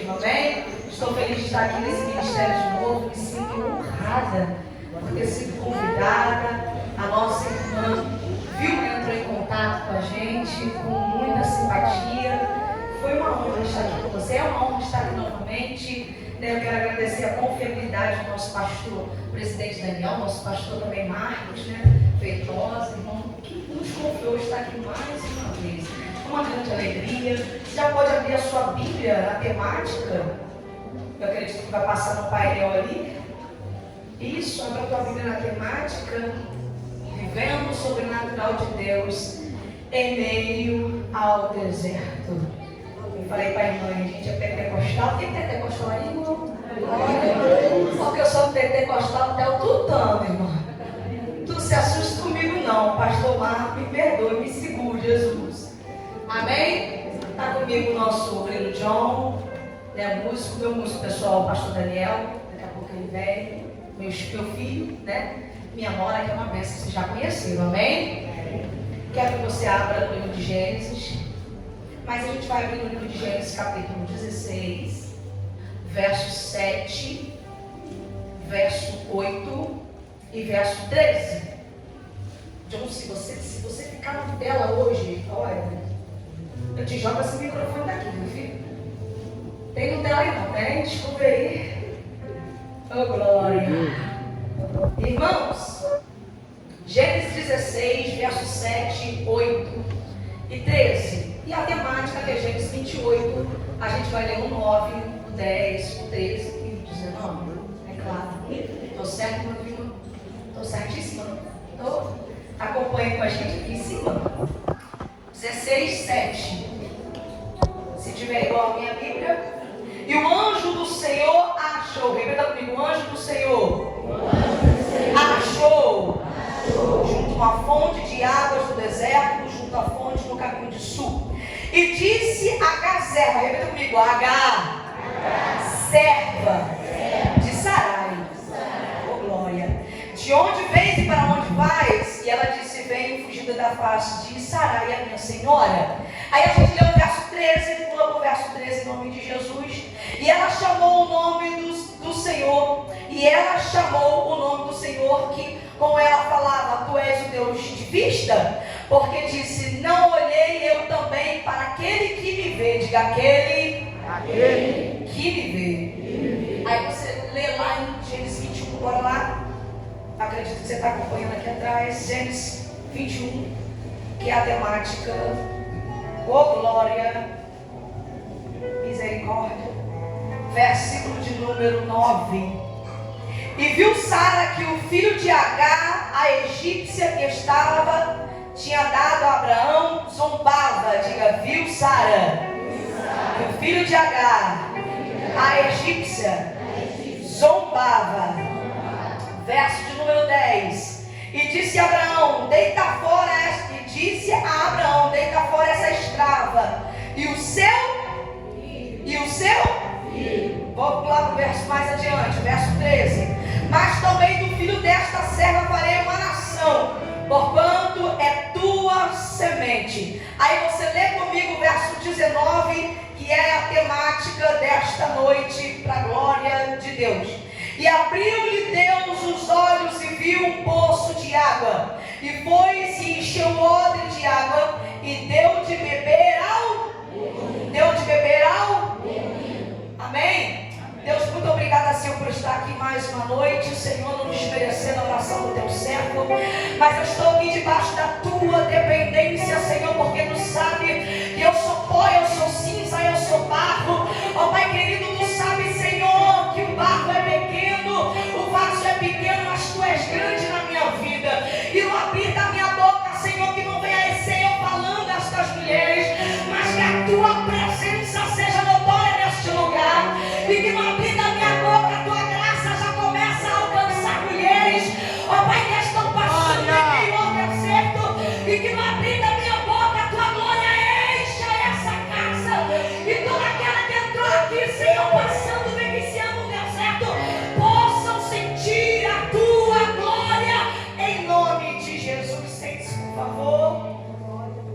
mesmo, amém? Estou feliz de estar aqui nesse ministério de novo, me sinto honrada por ter sido convidada. A nossa irmã entrou em contato com a gente com muita simpatia. Foi uma honra estar aqui com você, é uma honra estar aqui novamente. Eu quero agradecer a confiabilidade do nosso pastor, presidente Daniel, nosso pastor também Marcos, Feitosa, irmão, que nos confiou estar aqui mais uma vez. Uma grande alegria. Você já pode abrir a sua Bíblia, a temática. Eu acredito que vai passar no painel ali. Isso, abra a tua Bíblia na temática. Vivendo o sobrenatural de Deus em meio ao deserto. Eu falei para a irmã, a gente é pentecostal. Tem pentecostal aí, irmão? Porque eu sou pentecostal até o tutano, irmão. Tu se assusta comigo não, pastor Marco, me perdoe, me segure, Jesus. Amém? Está comigo o nosso obreiro John, músico, meu músico pessoal, o pastor Daniel, daqui a pouco ele vem, meu filho, minha nora, que é uma bênção, vocês já conheceram, amém? Quero que você abra no livro de Gênesis, mas a gente vai abrir no livro de Gênesis, capítulo 16, verso 7, verso 8 e verso 13. John, se você ficar na tela hoje, olha, eu te jogo esse microfone daqui, meu filho. Tem Nutella aí não, tem? Desculpa aí. Oh, glória. Irmãos, Gênesis 16, versos 7, 8 e 13. E a temática que é Gênesis 28, a gente vai ler o 9, o 10, o 13 e o 19. É claro. Estou certo, meu filho? Estou certíssima? Estou? Acompanhe com a gente aqui em cima. 16, 7. Se tiver igual a minha Bíblia. E o anjo do Senhor achou. Repita comigo: o anjo do Senhor achou junto a uma fonte de águas do deserto, junto à fonte no caminho de sul. E disse a Gazerra, repita comigo: serva de Sarai. Oh, glória. De onde vens e para onde vais? E ela disse: venho fugida da face de Sarai, a minha senhora. Aí a gente lê o verso 13, pula para o verso 13 em nome de Jesus. E ela chamou o nome do Senhor. E ela chamou o nome do Senhor, que com ela falava: tu és o Deus de vista? Porque disse: não olhei eu também para aquele que me vê. Diga: aquele que me vê. Aí você lê lá em Gênesis 21, bora lá. Acredito que você está acompanhando aqui atrás. Gênesis 21, que é a temática. Oh, glória, misericórdia. Versículo de número 9. E viu Sara que o filho de Agar, a egípcia que tinha dado a Abraão, zombava. Diga: viu Sara que o filho de Agar, a egípcia, zombava. Verso de número 10. E disse a Abraão: deita fora esta. E disse a Abraão: deita fora essa escrava. E o seu? Vou pular para o verso mais adiante, verso 13. Mas também do filho desta serva farei uma nação, porquanto é tua semente. Aí você lê comigo o verso 19, que é a temática desta noite, para a glória de Deus. E abriu-lhe Deus os olhos e viu um poço de água. E foi-se e encheu o odre de água e deu de beber ao. Amém? Deus, muito obrigada, Senhor, por estar aqui mais uma noite. Senhor, não desmerecendo a oração do teu servo, mas eu estou aqui debaixo da tua dependência, Senhor, porque tu sabe que eu sou pó, eu sou cinza, eu sou barro. Ó Pai querido, tu sabe, Senhor, que o barro é pequeno, o vaso é pequeno, mas tu és grande na minha vida. E no abrir da minha boca, Senhor, que não venha ser eu falando a estas mulheres, mas que a tua presença seja notória neste lugar. E que no abrir da minha boca a tua graça já começa a alcançar mulheres, ó Pai, que estão passando em meio ao deserto. E que no abrir da minha boca a tua glória encha essa casa. E toda aquela que entrou aqui, Senhor, passando, beneficiando o deserto, possam sentir a tua glória em nome de Jesus. Sente-se, por favor.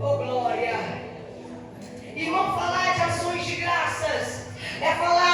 Oh, glória. Irmão, falar de ações de graças é falar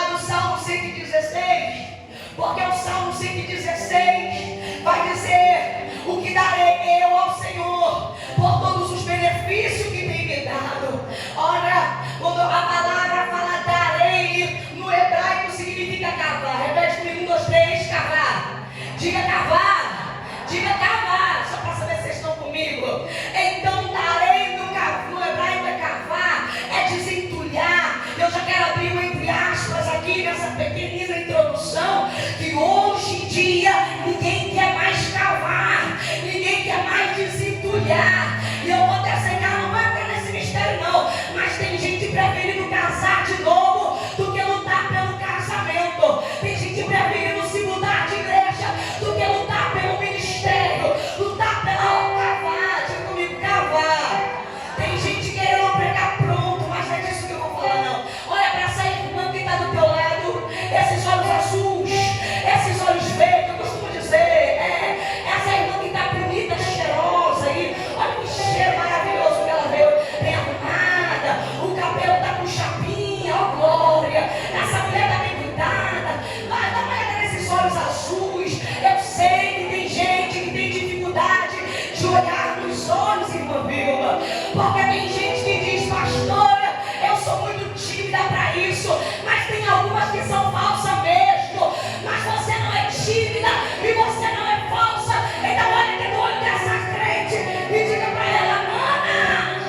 Porque tem gente que diz, pastora, eu sou muito tímida para isso. Mas tem algumas que são falsas mesmo. Mas você não é tímida e você não é falsa. Então olha aqui no olho dessa crente e diga para ela, mana,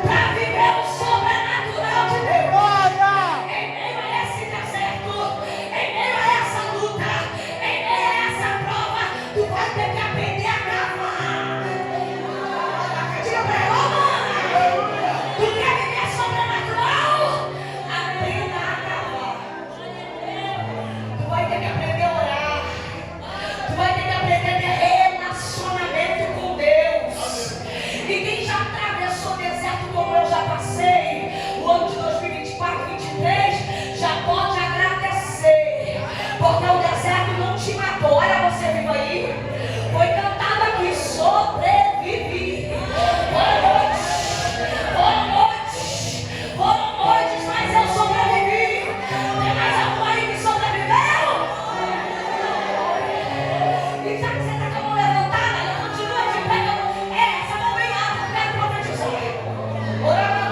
para viver o sobrenatural de Deus, em meio a esse deserto, em meio a essa luta, em meio a essa prova, tu vai ter que aprender a cavar. Diga para ela, mana, tu quer viver sobrenatural? Aprenda a cavar. Tu vai ter que aprender a orar. Tu vai ter que aprender a ter relacionamento com Deus. E quem já atravessou deserto como eu já passei, o ano de 2024, 2023, já pode agradecer. Porque o deserto não te matou. Olha você vivo aí. Foi cantado aqui, sobrevivi. Boa noite. Boa noite. Boa noite, mas eu sobrevivi. Tem mais algum aí que sobreviveu? E já que você está com a mão levantada, continua de pé. Essa mão bem alta, quero profetizar. Ora,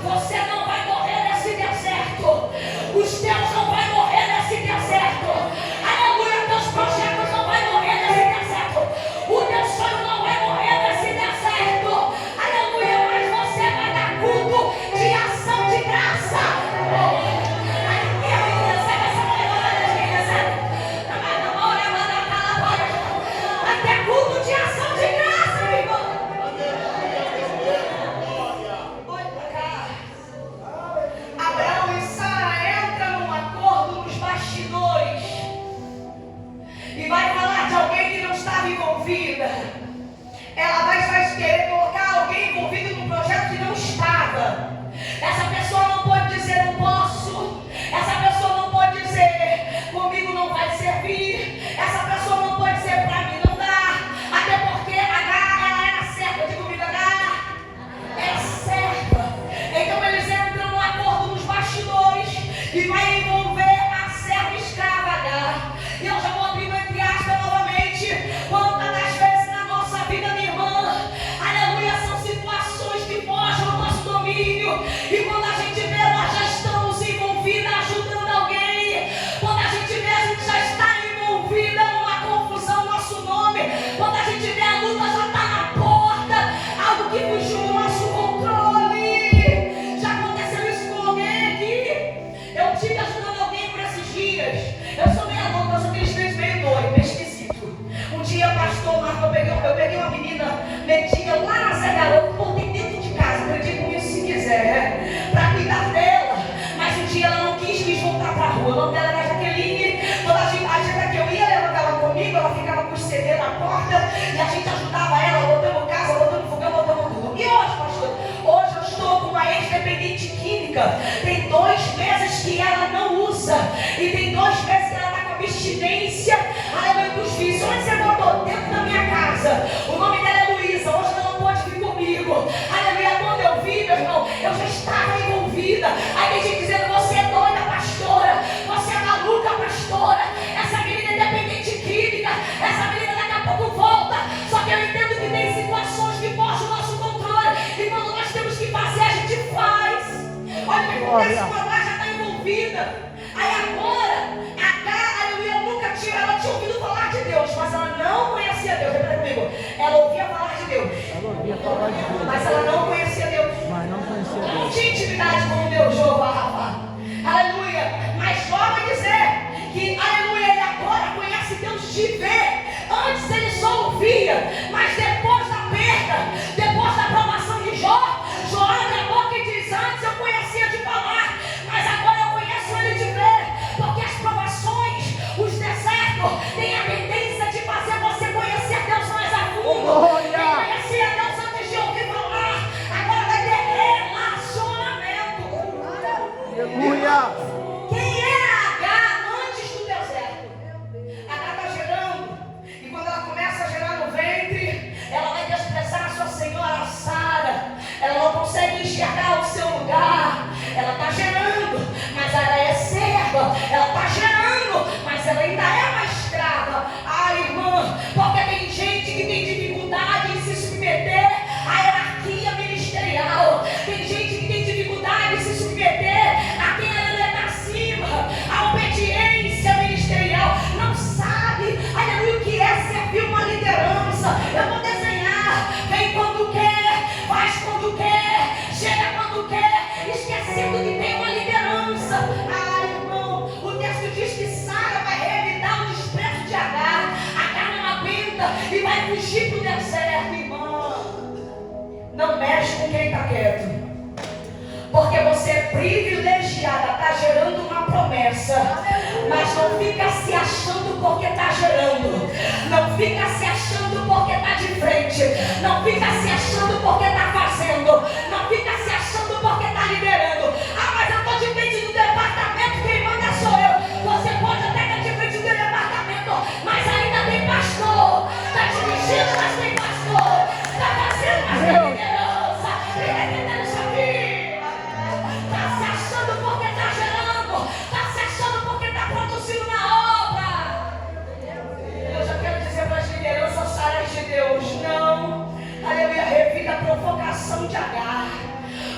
você não vai morrer nesse deserto. Os teus não vão morrer nesse deserto. Aleluia, teus projetos não vão morrer nesse deserto. O teu sonho não vai morrer nesse deserto. Aleluia, mas você vai dar culto de ação de graça. Vai ter culto de ação de graça, meu irmão. Oi pra cá. Abraão e Sara entram num acordo nos bastidores e vai falar de alguém que não estava envolvida. Ela vai querer colocar alguém envolvido num projeto que não estava. Essa pessoa não pode dizer não posso. Essa pessoa não pode dizer comigo não vai servir. Essa pessoa não pode dizer pra mim não dá. Até porque Agar, ela era certa. Diga comigo, Agar era certa. Então eles entram num acordo nos bastidores e vai envolver a serva escrava Agar. E eu já vou abrindo entre aspas novamente. Quantas das vezes na nossa vida, minha irmã, aleluia, são situações que fogem ao nosso domínio. E quando a gente vê, nós já estamos envolvidas ajudando alguém. Quando a gente vê, a gente já está envolvida numa confusão, nosso nome. Quando a gente vê, a luta já está na porta. Algo que fugiu do nosso controle. Já aconteceu isso com alguém aqui? Eu tive ajudando alguém por esses dias. Eu sou meio louca, eu sou aqueles três meio doido, meio esquisito. Um dia, pastor Marco, eu peguei uma menina metida lá na Zé Garoto, botei dentro de casa, acredito nisso se quiser, né? Pra cuidar dela. Mas um dia ela não quis voltar pra rua. O nome dela era Jaqueline. Toda a gente que eu ia levar ela comigo, ela ficava com os CD na porta e a gente ajudava ela, botando casa, botando fogão, botando tudo. E hoje, pastor? Hoje eu estou com uma ex-dependente química. Tem 2 meses que ela não usa. E tem 2 meses que ela está com abstinência. Aleluia, dos visões você botou dentro da minha casa. O nome dela é Luísa. Hoje ela não pode vir comigo. Aleluia, quando eu vi, meu irmão, eu já estava envolvida. Aí tem gente dizendo, você é doida, pastora. Você é maluca, pastora. Essa menina é dependente química. Essa menina daqui a pouco volta. Só que eu entendo que tem situações que fogem o nosso controle. E quando nós temos que fazer, a gente faz. Olha o que acontece quando ela já está envolvida. Aí agora, aleluia, ela tinha ouvido falar de Deus, mas ela não conhecia Deus. Repita comigo. Ela ouvia falar de Deus. Mas ela não conhecia Deus. Não tinha intimidade com o Deus, Jeová, Rafa. Aleluia. Mas Jó vai dizer que, aleluia, ele agora conhece Deus de ver. Antes ele só ouvia, mas depois da perda, depois da provação de Jó, Jó abre a boca e diz, antes eu conhecia de falar, mas agora eu conheço ele de ver. Porque as provações, os desertos, têm a tendência de fazer você conhecer Deus mais a fundo. Quem conhecia Deus antes de ouvir falar, agora vai ter relacionamento. está quieto. Porque você é privilegiada, está gerando uma promessa. Mas não fica se achando porque está gerando. Não fica se achando porque está de frente. Não fica se achando porque está fazendo. Não fica se achando porque está liderando. Ah, mas eu estou de frente do departamento, quem manda sou eu. Você pode até estar de frente do departamento, mas ainda tem pastor. Está dirigindo, mas tem pastor. Está fazendo, mas tem liderança. Está entendendo isso aqui? Está se achando porque está gerando. Está se achando porque está produzindo na obra. Eu já quero dizer para as lideranças saras de Deus, não. Aleluia, revida a provocação de H.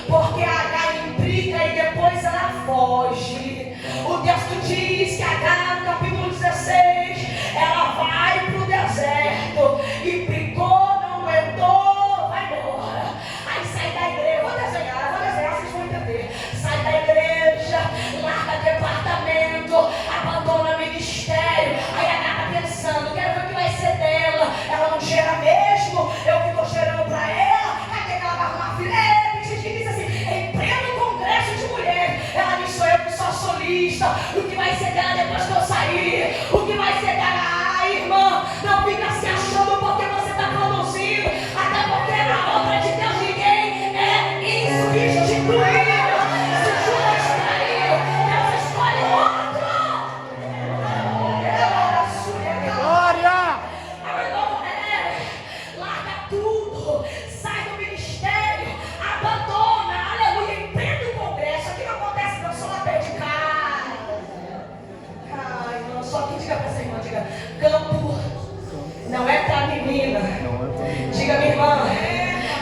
Porque a H implica e depois ela foge. O texto diz que H, no capítulo 16, ela vai para o deserto. Implicou, não aguentou, vai embora. Aí sai da igreja, vou desenhar, vocês vão entender. Sai da igreja, larga departamento, abandona ministério. Aí a H está pensando, quero ver o que vai ser dela. Ela não gera mesmo, eu que estou gerando para ela. Cadê que ela vai arrumar filho? Tem gente que diz assim, em pleno congresso de mulheres. Ela diz, sou eu que sou solista. O que vai ser dela depois que eu sair? O que vai ser dela? Ah, irmã, não fica se achando porque você está produzindo. Até porque na obra de Deus ninguém é insubstituível. Se Judas traiu, Deus escolhe outro. Glória! Larga tudo, sai do ministério, abandona, aleluia, empreenda o congresso. Aqui não acontece, não, só lá perto de casa. Ai, irmão, só que diga para essa irmã, diga, campo não é para menina. Diga, minha irmã,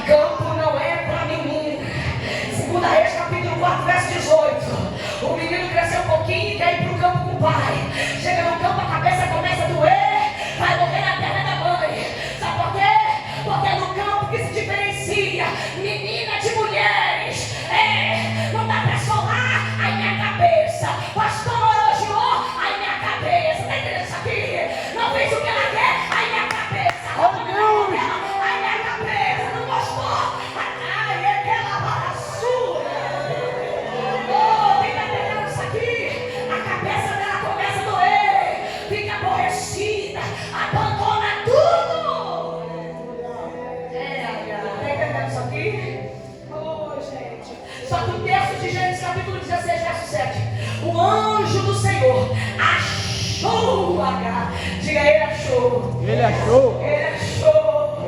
campo não é para menina. 2 Reis, capítulo 4, verso 18. O menino cresceu um pouquinho e quer ir para o campo com o pai. Chega no campo, a cabeça começa a doer, vai morrer na perna da mãe. Sabe por quê? Porque é no campo que se diferencia menina de mulheres. Não dá para solar, aí minha cabeça. Pastor elogiou, aí minha cabeça. Tá entendendo isso aqui? Não fez o que ela quer, aí minha cabeça. Aí minha cabeça. Não gostou? Ai, é aquela barra sua. Quem tá entendendo isso aqui? A cabeça dela começa a doer, fica aborrecida, abandona tudo. Tá entendendo isso aqui? Gente. Só que o texto de Gênesis capítulo 16, verso 7. O anjo do Senhor achou H. Diga, ele achou. Ele achou. Ele achou.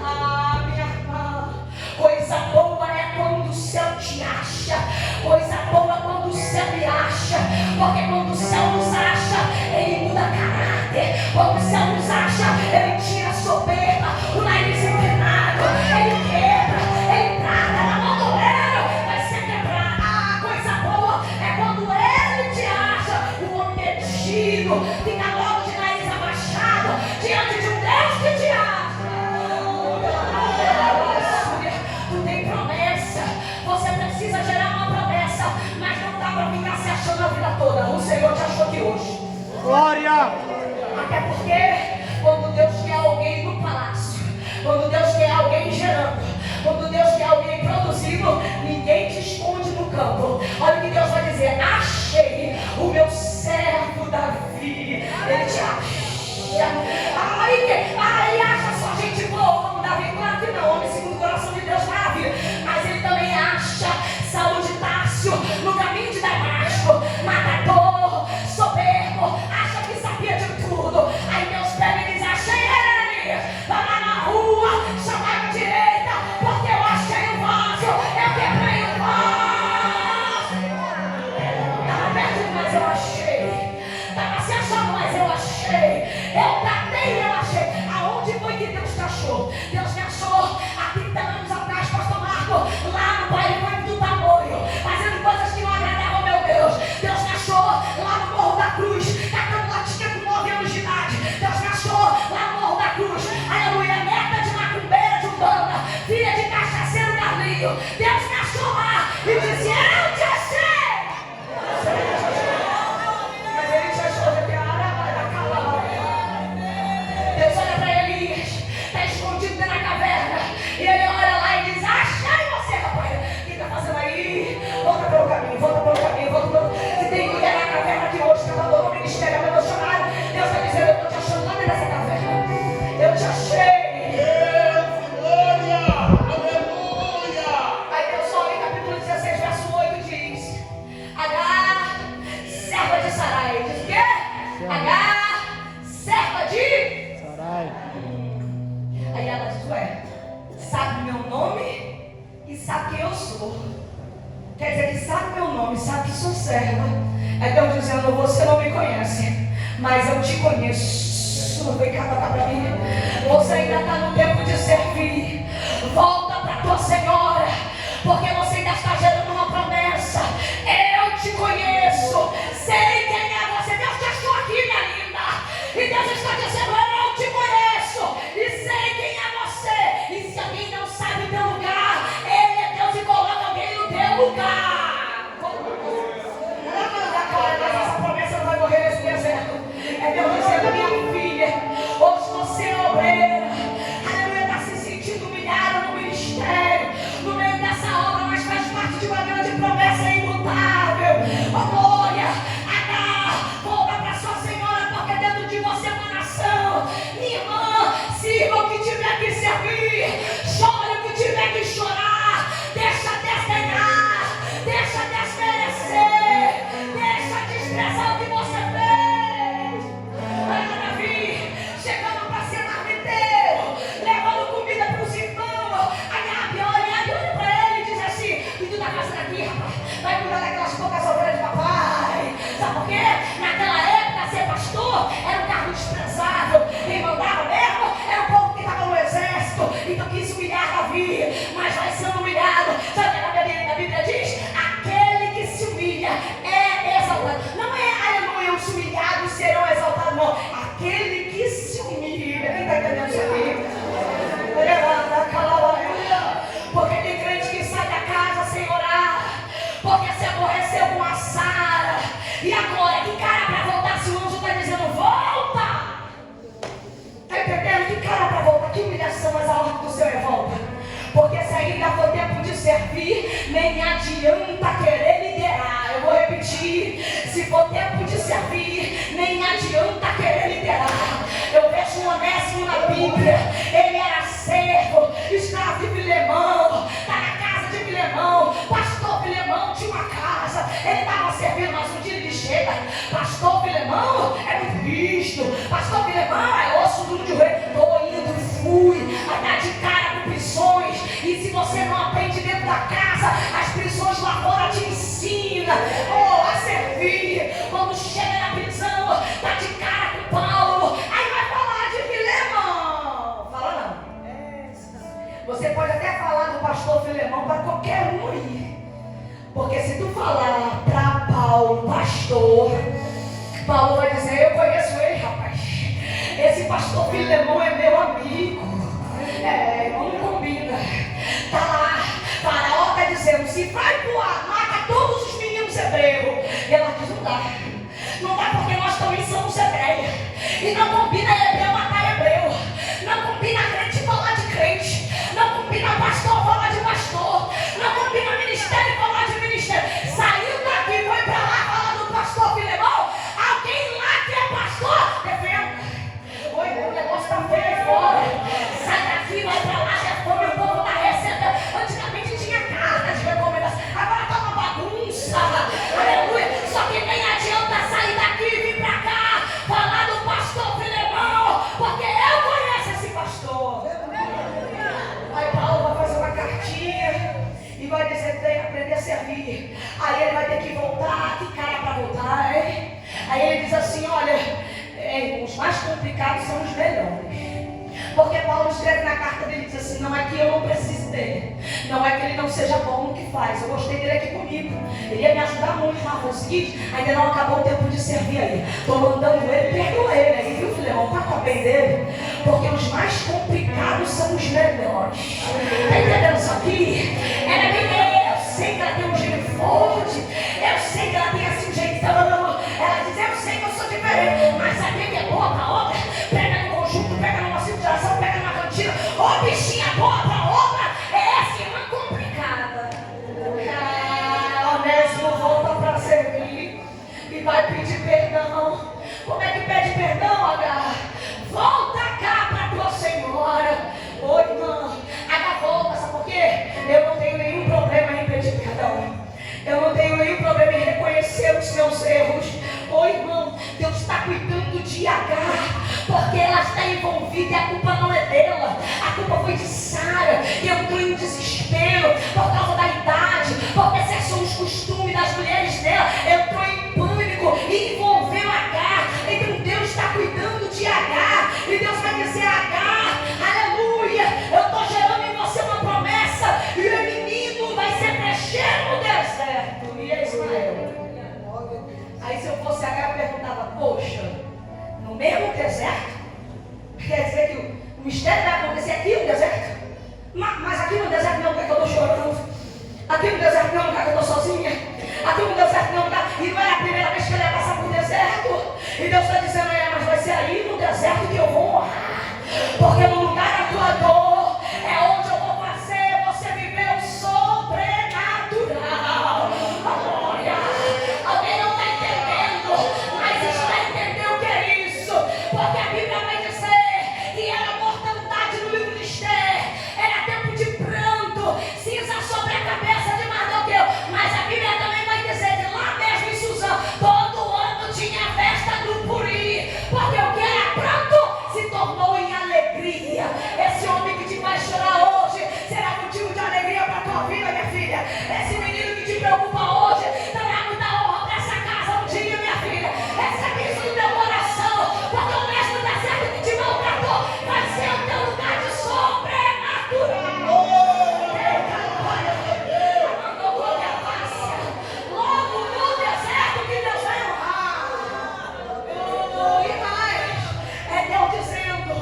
Ah, minha irmã. Coisa boa é quando o céu te acha. Coisa boa é quando o céu me acha. Porque quando o céu nos acha, ele muda caráter. Quando o céu nos acha, ele tira a soberba, o nariz empinado, ele quebra, ele trata na mão do leiro, vai ser quebrado. Ah, coisa boa é quando ele te acha. O homem metido fica logo de nariz abaixado diante de um Deus que te acha. Tu tem promessa, você precisa gerar uma promessa, mas não dá para ficar se achando a vida toda. O Senhor te achou aqui hoje. Glória! Até porque quando Deus quer alguém no palácio, quando Deus quer alguém gerando, quando Deus quer alguém produzindo, ninguém te esconde no campo. Olha o que Deus vai dizer: achei o meu servo Davi. Ele te acha. Aí acha só gente boa como Davi. Claro que não, homem segundo o coração de Deus, maravilha. Mas ele também acha Saul de Társio no caminho de Damasco, matador, soberbo, acha que sabia de tudo. Aí Deus pega e diz: achei ele. Vai lá na rua, chama a direita, porque eu achei o vaso, eu quebrei o vaso. Estava perto, mas eu achei. Estava se achando, mas eu achei. Eu tratei, eu achei. Aonde foi que Deus te achou? Deus me achou há 30 anos atrás, pastor Marco, lá no baile do Tamoio, fazendo coisas que não agradavam meu Deus. Deus me achou lá no Morro da Cruz, catando latinha com 9 anos de idade. Deus me achou lá no Morro da Cruz, aleluia, neta de macumbeira de Umbanda, filha de cachaceiro Carlinho. Deus me achou lá e disse: eu te achei. Mas ele te achou de Deus olha para Elias, está escondido dentro da caverna, e ele olha lá e diz: achei você, quem eu sou. Quer dizer que sabe meu nome, sabe que sou serva. É Deus dizendo, você não me conhece, mas eu te conheço. Vem cá para mim. Você ainda está no tempo de servir. Volta para tua senhora, porque você ainda está gerando uma promessa. Eu te conheço, sei quem é você. Deus te achou aqui, minha linda, e Deus está dizendo, eu te conheço e sei quem é você. E se alguém não sabe o teu lugar, Ele é Deus e coloca alguém no teu lugar. Essa promessa não vai morrer nesse deserto. É Deus dizendo, minha filha, hoje você é obreira, aleluia, está se sentindo humilhada no ministério, no meio dessa obra, mas faz parte de uma grande promessa imutável. Oh glória, volta para sua senhora, porque dentro de você é uma nação. Minha irmã, sirva o que tiver que servir, chore o que tiver que chorar, deixa desdenhar, deixa desmerecer, deixa desprezar o que você fez. Olha Davi, chegando para ser marmiteiro, levando comida para os irmãos. Aí olha para ele e diz assim, e tu tá fazendo aqui, rapaz? Vai cuidar daquelas poucas ovelhas de papai. Sabe por quê? Naquela época, ser pastor era um cargo desprezável. Quem mandava mesmo era o povo que estava no exército. Então quis humilhar Davi, mas vai sendo humilhado. Sabe o que a Bíblia diz? Aquele que se humilha é exaltado. Não é aleluia, os humilhados serão exaltados, não. Aquele que se humilha. Quem está entendendo isso aqui? Porque tem crente que sai da casa sem orar, porque se aborreceu com a Sara. E agora, que cara para voltar se o anjo está dizendo, volta? Está entendendo? Que cara para voltar? Que humilhação, mas a ordem do Senhor é volta. Porque se ainda for tempo de servir, nem adianta querer liderar. Eu vou repetir, se for tempo de servir, nem adianta querer liderar. Eu vejo um Onésimo na Bíblia, ele era servo, escravo de Filemão, está na casa de Filemão. Pastor Filemão tinha uma casa, ele estava servindo, mas um dia ele chega, pastor Filemão é muito visto, pastor Filemão é osso duro de rei. Estou indo, fui, a dar de cara com prisões, e se você não aprende dentro da casa, as prisões lá fora te ensinam a servir. Quando chega na prisão, está de cara com Paulo, aí vai falar de Filemão. Fala não. Você pode até falar do pastor Filemão para qualquer um ir, porque se tu falar para Paulo, pastor, Paulo vai dizer, eu conheço ele, rapaz, esse pastor Filemão é meu amigo. Não combina. Tá lá, Faraó está dizendo, se vai voar, mata todos os meninos hebreus. E ela diz, não dá. Não dá porque nós também somos hebreias. E não combina hebreu matar hebreu. Não combina crente falar de crente. Não combina pastor falar de pastor. Não combina ministério falar de ministério. Saiu daqui, foi para lá falar do pastor Filemão. Alguém lá que é pastor, defenda. Oi, o negócio está feio aí fora. Sai daqui, vai para lá, reforma, o povo está recebendo. Antigamente tinha carta de recomendação, agora está uma bagunça. Aleluia. Só que nem adianta sair daqui e vir para cá falar do pastor Filemão, porque eu conheço esse pastor. Aí Paulo vai fazer uma cartinha e vai dizer que tem que aprender a servir. Aí ele vai ter que voltar, que cara para voltar, hein? Aí ele diz assim, olha, os mais complicados são os melhores. Porque Paulo escreve na carta dele, diz assim, não é que eu não precise dele, não é que ele não seja bom no que faz, eu gostei dele aqui comigo, ele ia me ajudar muito, mas foi o seguinte, ainda não acabou o tempo de servir aí, estou mandando ele, perdoa ele aí, viu Filemão, trata bem dele, porque os mais complicados são os melhores. Está entendendo isso aqui? Ela é mineira, eu sei que ela tem um jeito forte, eu sei que ela tem assim um jeitão, ela diz, eu sei que eu sou diferente, mas sabe que é boa pra obra? Pega no conjunto, pega numa situação, pega numa cantina, ô bichinha boa pra obra, é essa irmã complicada. Onésimo volta pra servir e vai pedir perdão. Como é que pede perdão, H? Volta cá pra tua senhora. Oi, irmã. H os costumes das mulheres dela, entrou em pânico e envolveu Agar. Então Deus está cuidando de Agar, e Deus vai dizer: Agar, aleluia, eu estou gerando em você uma promessa, e o menino vai ser crescer no deserto, e é Ismael. Aí se eu fosse Agar, eu perguntava: poxa, no mesmo deserto? Quer dizer que o mistério vai acontecer aqui no deserto? Mas aqui no deserto não é lugar que eu estou chorando. Aqui no deserto não é lugar que eu estou sozinha. Aqui no deserto não é lugar. E não é a primeira vez que ele vai passar por deserto. E Deus está dizendo: mas vai ser aí no deserto que eu vou honrar. Porque no lugar da tua dor é onde eu vou fazer você viver o sobrenatural. Glória! Alguém não está entendendo, mas está entendendo o que é isso. Porque a Bíblia vai dizer que era mortandade no livro de Esther, era tempo de pranto, cinza sobre a cabeça de Mardoqueu. Mas a Bíblia também vai dizer que lá mesmo em Suzã, todo ano tinha a festa do Purim, porque o que era pranto se tornou em alegria. Esse homem que te faz chorar hoje será motivo de alegria para a tua vida, minha filha. Esse menino que te preocupa hoje dará muita honra para essa casa um dia, minha filha. Recebe isso no teu coração, porque o mesmo deserto que te maltratou vai ser o teu lugar de sobrenatural. Logo no deserto que Deus vai honrar. E mais, é Deus dizendo: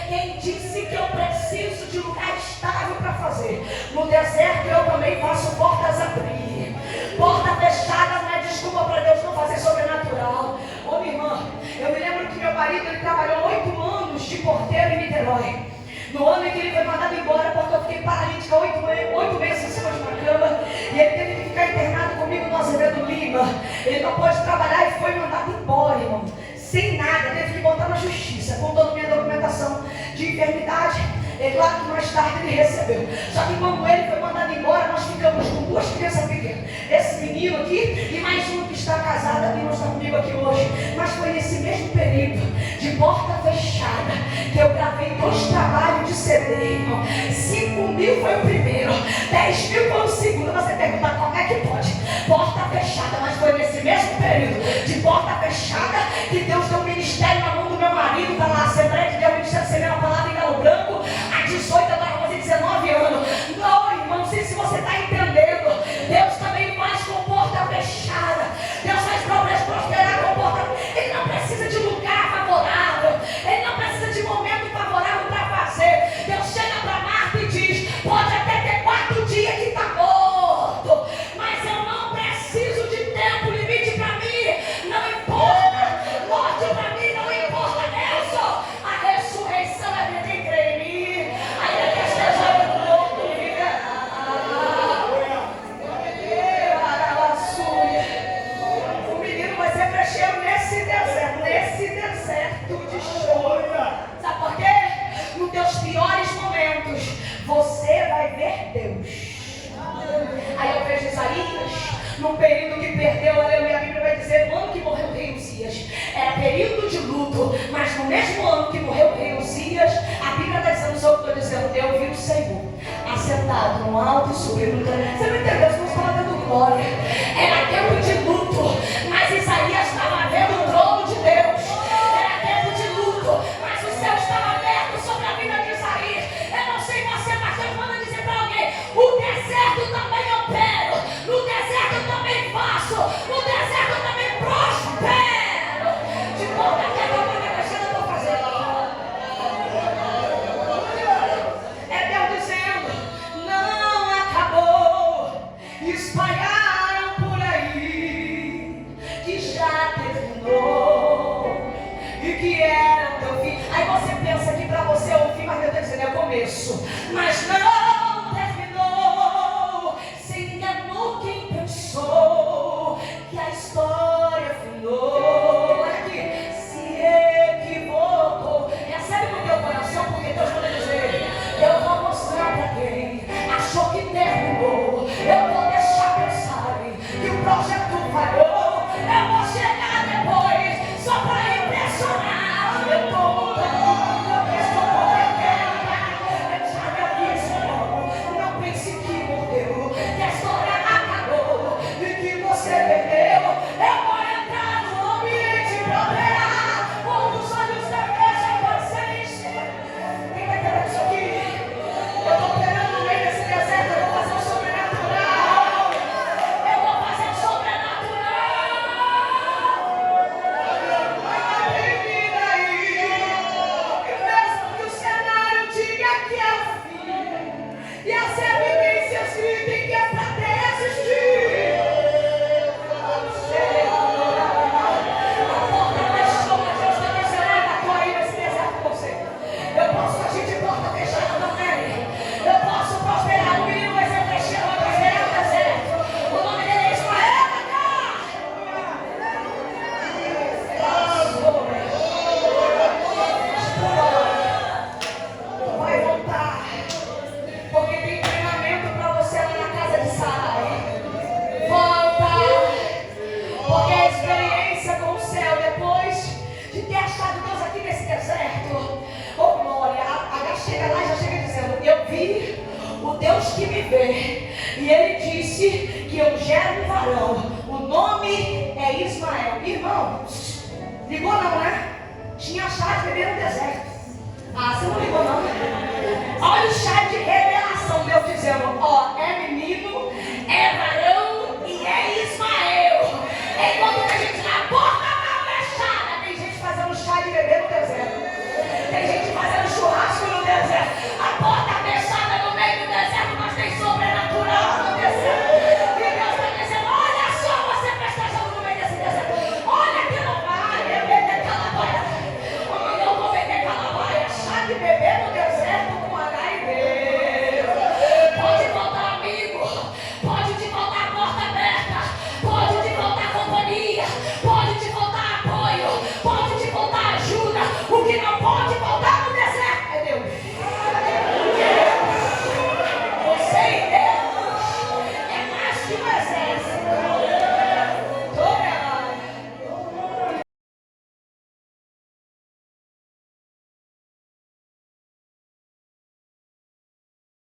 quem disse que eu preciso de lugar estável para fazer? No deserto eu também faço portas abrir. Porta fechada não é desculpa para Deus não fazer sobrenatural. Ô minha irmã, eu me lembro que meu marido, ele trabalhou 8 anos de porteiro em Niterói. No ano em que ele foi mandado embora, porque eu fiquei paralítica 8 meses em cima de uma cama, e ele teve que ficar internado comigo no Azevedo Lima. Ele não pôde trabalhar e foi mandado embora, irmão. Sem nada, teve que voltar na justiça, com toda a minha documentação de enfermidade. É claro que mais tarde ele recebeu. Só que quando ele foi mandado embora, nós ficamos com 2 crianças pequenas. Esse menino aqui e mais um que está casado ali, não está comigo aqui hoje. Mas foi nesse mesmo período de porta fechada que eu gravei 2 trabalhos de CD, irmão. 5.000 foi o primeiro, 10.000 foi o segundo. Você pergunta: como é que pode? Porta fechada, mas foi nesse mesmo período de porta fechada que Deus deu um ministério na mão do meu marido, para lá, a Assembleia de Deus, o Ministério Semeia a Palavra em Galo Branco, há 18, agora vou fazer 19 anos. Não, irmão, não sei se você está entendendo. Deus também faz com porta fechada. Deus faz prosperar com porta. Ele não precisa de lugar favorável, ele não precisa de momento favorável para fazer. Deus chega para Marta e diz: pode até ter 4 dias que está morto, mas eu não preciso de tempo limite para mim. Não importa, morte para mim não importa. Eu sou a ressurreição, a vida em crê em mim. Ainda que esteja morto, viverá. O menino vai ser crescendo nesse deserto de choro. Sabe por quê? Nos teus piores momentos, você vai ver Deus. Aí eu vejo Isaías, num período que perdeu, aleluia, a Bíblia vai dizer, no ano que morreu o rei Uzias, era período de luto, mas no mesmo ano que morreu o rei Uzias, a Bíblia está dizendo, só que eu estou dizendo, eu vi o Senhor assentado no alto e subindo. Você não entendeu? Estamos falando do glória. Era tempo de luto, mas Isaías estava vendo o trono de Deus. Era tempo de luto, mas o céu estava aberto sobre a vida de Isaías. Eu não sei você, mas Deus manda dizer para alguém: o deserto também opero, no deserto também faço, no deserto também prospero. De porta que a tua mãe crescendo, eu estou fazendo. É Deus dizendo: não acabou. Espalharam por aí Deus que me vê. E Ele disse que eu gero um varão. O nome é Ismael. Irmão, ligou não, né? Tinha chá de bebê no deserto. Ah, você não ligou não. Olha o chá de revelação, meu Deus.